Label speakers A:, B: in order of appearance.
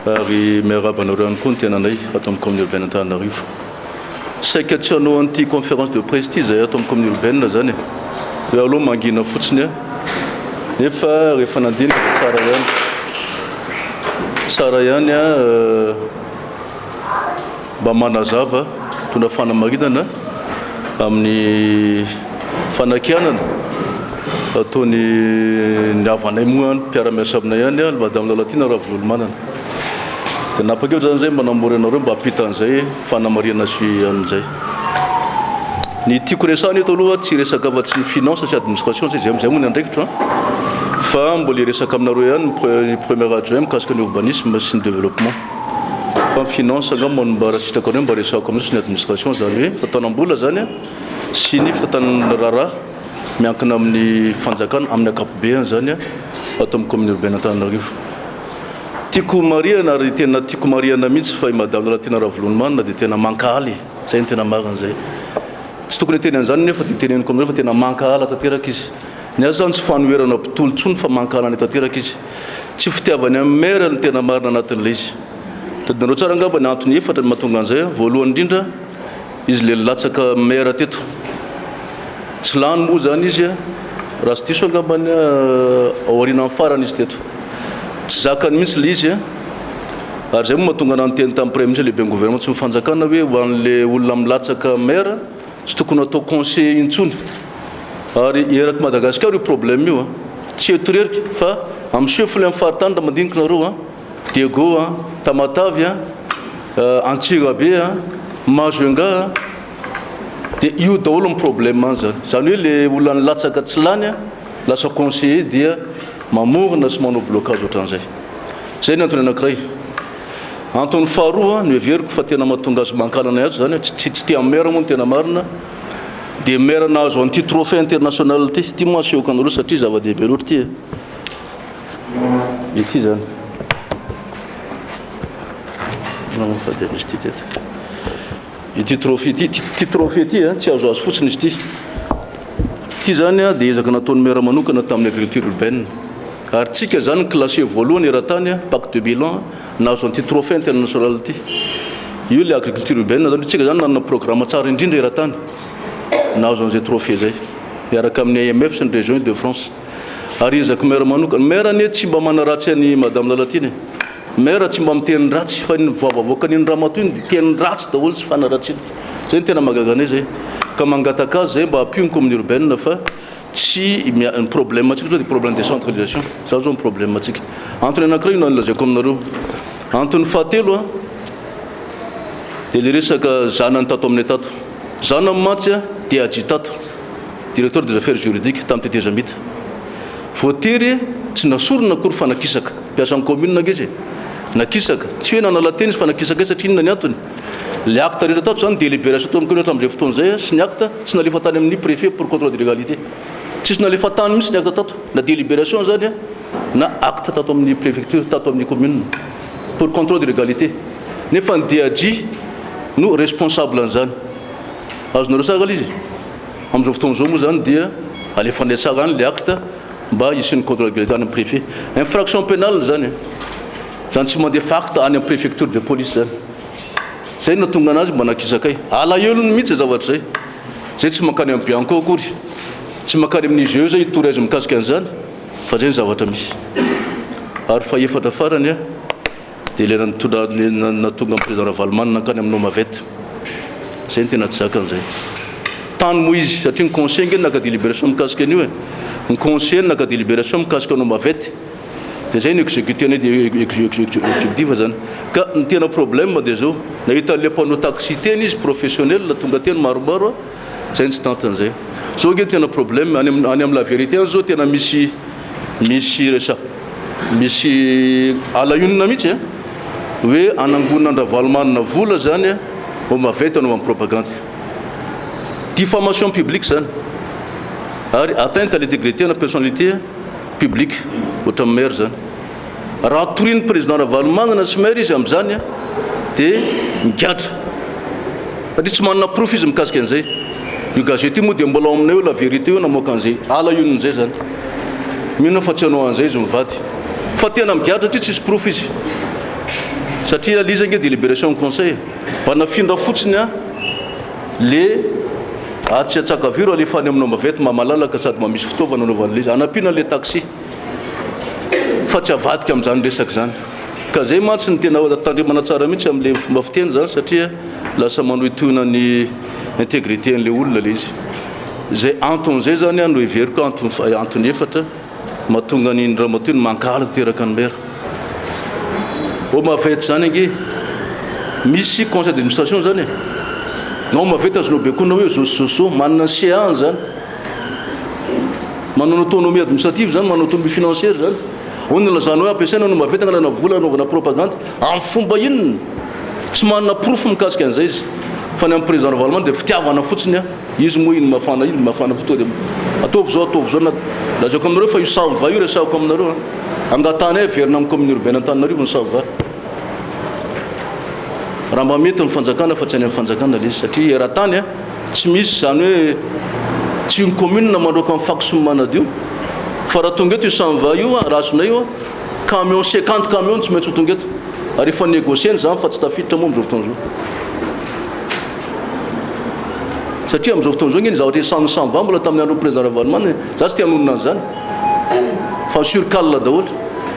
A: ary miarabanareo ihany koa ny tenanay ato amin'ny commune urbaine Antananarivo. Saika tsy hanao an'ity conférence de presse ity zay ato amin'ny commune urbaine zany e. Hoe aloha mangina fotsiny a. Nefa rehefa nandinika tsara ihany a mba manazava tona fanamarinana amin'ny fanakianana ataony ny havanay moa mpiara-miasa aminay ihany a Madame Lalatina Ravolomanana. Dia napakevitra zany zay manamora anareo mba hampita an'izay fanamarihana sy amin'izay. Ny tiako resahana eto aloha tsy resaka afa-tsy ny finance sy administration zay am'izay moa ny andraikitra fa mbola resaka aminareo ihany ny premier adjoint mikasika ny urbanisme sy ny développement. Fa finance angamba mba rasitraka anao mba resahako amin'izay sy ny administration zany hoe fitantanam-bola zany a sy ny fitantanana raharaha miankina amin'ny fanjakana amin'ny ankapobeny zany a ato amin'ny commune urbaine Antananarivo. Tiako mariana ary tena tiako mariana mihitsy fa Madame Lalatina Ravolomanana dia tena mankaly zay ny tena marina zay. Tsy tokony teny an'izany nefa dia teneniko amin'ireo fa tena mankahala tanteraka izy. Ny azy zany tsy fanoherana mpitolo tsony fa mankahala ny tanteraka izy. Tsy fitiavany amin'ny maire ny tena marina anatin'ilay izy. Tadinareo tsara angamba ny antony efatra mahatonga an'izay voalohany indrindra izy le latsaka maire teto. Tsy lany moa zany izy raha sy diso angambany aoriana amin'ny farany izy teto. Tsy zakany mihitsy le izy ary zay moa mahatonga anany teny tamin'ny premier ministre lehibe gouvernement tsy mifanjakana hoe ho an'le olona milatsaka maire tsy tokony atao conseiller intsony. Ary eraky Madagasikara io problème io tsy eto reriky fa amin'ny chef-lieu amin'ny faritany raha mandinika nareo Diego Tamatavy Antsirabe Majunga dia io daholo ny problème any zany. Zany hoe le olona nilatsaka tsy lany lasa conseiller dia mamorona sy manao blocage ohatran'izay. Zay ny antony anankiray. Antony faharoa ny heveriko fa tena mahatonga azy mankalana azy zany tsy tia maire moa ny tena marina dia maire nahazo an'ity trophée international ity moa asehoko anareo satria zava-dehibe loatra ity zany. Ity trophée ity tsy azo azo fotsiny izy ity. Ity zany dia ezaka nataon'ny maire manokana tamin'ny agriculture urbaine. Ary tsika zany classé voalohany eran-tany pacte de bilan nahazo an'ity trophée international ity. Io le agriculture urbaine zany tsika zany nanana programme tsara indrindra eran-tany nahazo an'izay trophée zay miaraka amin'ny IMF sy ny région de France. Ary ezaka maire manokana maire anie tsy mba manaratsy any Madame Lalatina. Maire tsy mba miteny ratsy fa ny voavavoaka ny raha matoy dia teny ratsy daholo sy fanaratsiana. Zay ny tena magaganay zay. Ka mangataka azy zay mba hampio ny commune urbaine fa tsy ny problème atsika zao dia problème de centralisation. Zao zao ny problème atsika. Antony anankiray no nalazaiko aminareo. Antony fahatelo dia le resaka zanany tato aminay tato. Zanany matsy dia Adji tato directeur des affaires juridiques tamin'ny tetezamita. Voatery tsy nasorona akory fa nakisaka mpiasan'ny commune ngezy nakisaka tsy hoe nanala teny izy fa nakisaka satria inona ny antony. Le acte rehetra tato zany délibération to amin'ny amin'izay fotoana zay sy ny acte tsy nalefa tany amin'ny préfet pour contrôle de légalité. Tsisy nalefa tany mihitsy ny acte tato na délibération zany na acte tato amin'ny préfecture tato amin'ny commune pour contrôle de légalité. Nefa ny DAJ no responsable an'izany. Azonareo sara izy amin'izao fotoana zao moa zany dia alefanay tsara any le acte mba hisy ny contrôle de légalité any amin'ny préfet. Infraction pénale zany zany tsy mandefa acte any amin'ny préfecture de police zany. Zay natonga anazy mba nakisakay alahelo mihitsy zavatra zay. Zay tsy mankany amin'ny Bianco akory tsy mankany amin'ny IGE zay tory azy mikasika an'izany fa zay ny zavatra misy. Ary fa efatra farany dia le natonga amin'ny président Ravalomanana nankany amin'ny Nomavety. Zay ny tena tsy zakan'izay. Tany moa izy satria ny conseil nge naka délibération mikasika an'io ny conseil naka délibération mikasika Nomavety. Dia zay ny exécuté dia exécutif zany. Ka ny tena problème dia zao nahita le panneau taxi teny izy professionnel tonga teny maromaro zay ny tsy tantan'izay. Zao nge tena problème any amin'ny la vérité zao tena misy alahionina mihitsy hoe anangonana Ravalomanana vola zany Nomavety anaovana propagande. Diffamation publique zany ary atteinte à l'intégrité na personnalité publique ohatran'ny maire zany. Raha torian'ny président Ravalomanana sy maire izy amin'izany dia migadra satria tsy manana proof izy mikasika an'izay. Io gazety io moa dia mbola aminay eo la vérité io namoaka an'izay alahion'izay zany. Mino fa tsy hanao an'izay izy mivady fa tena migadra satria tsisy proof izy. satria liza nge délibération conseil mpanafindra fotsiny a le atsy atsakaviro alefa any aminao mavety mamalalaka sady mamisy fitaovana anaovana le anapina le taxi fa tsy avadika amin'izany resaky zany ka zay mantsy ny tena tandremana tsara mihitsy amin'le fomba fiteny zany satria lasa manohitohina ny intégrité an'le olona le izy zay antony zay zany a no everiko antony efatra mahatonga ny ramatoa ny mankala teraka ny mera o mavety zany ange misy conseil d'administration zany e nao mavety azonao bekonao hoe zososo manana séance zany manao autonomie administrative zany manao autonomie financière zanyony lazanao hoe ampiasaina no mavety agnanana vola anaovana propagande amin'ny fomba inona tsy manana proof mikasika an'izay izy fa ny amin'ny président ravalement dia fitiavana fotsiny a izy moa iny mafana fotoa dia ataovy zao na lazako aminareo fa io sava io resahako aminareo angatany ay verina amin'ny commune urbaine Antananarivo ny sava raha mba mety ny fanjakana fa tsy any amin'ny fanjakana le izy satria era-tany a tsy misy zany hoe tsy ny commune mandroaka amin'ny faky somanadio fa raha tonga eto io sava io raha azonay io camion 50 camion tsy maintsy ho tonga eto ary efa négocieny zany fa tsy tafiditra moa amin'izao fotoana zao satria amin'izao fotoana zao ngeny zavatra hoe sava mbola tamin'ny andro président Ravalimany za tsy tia anonona an'izany fa sur cale daholo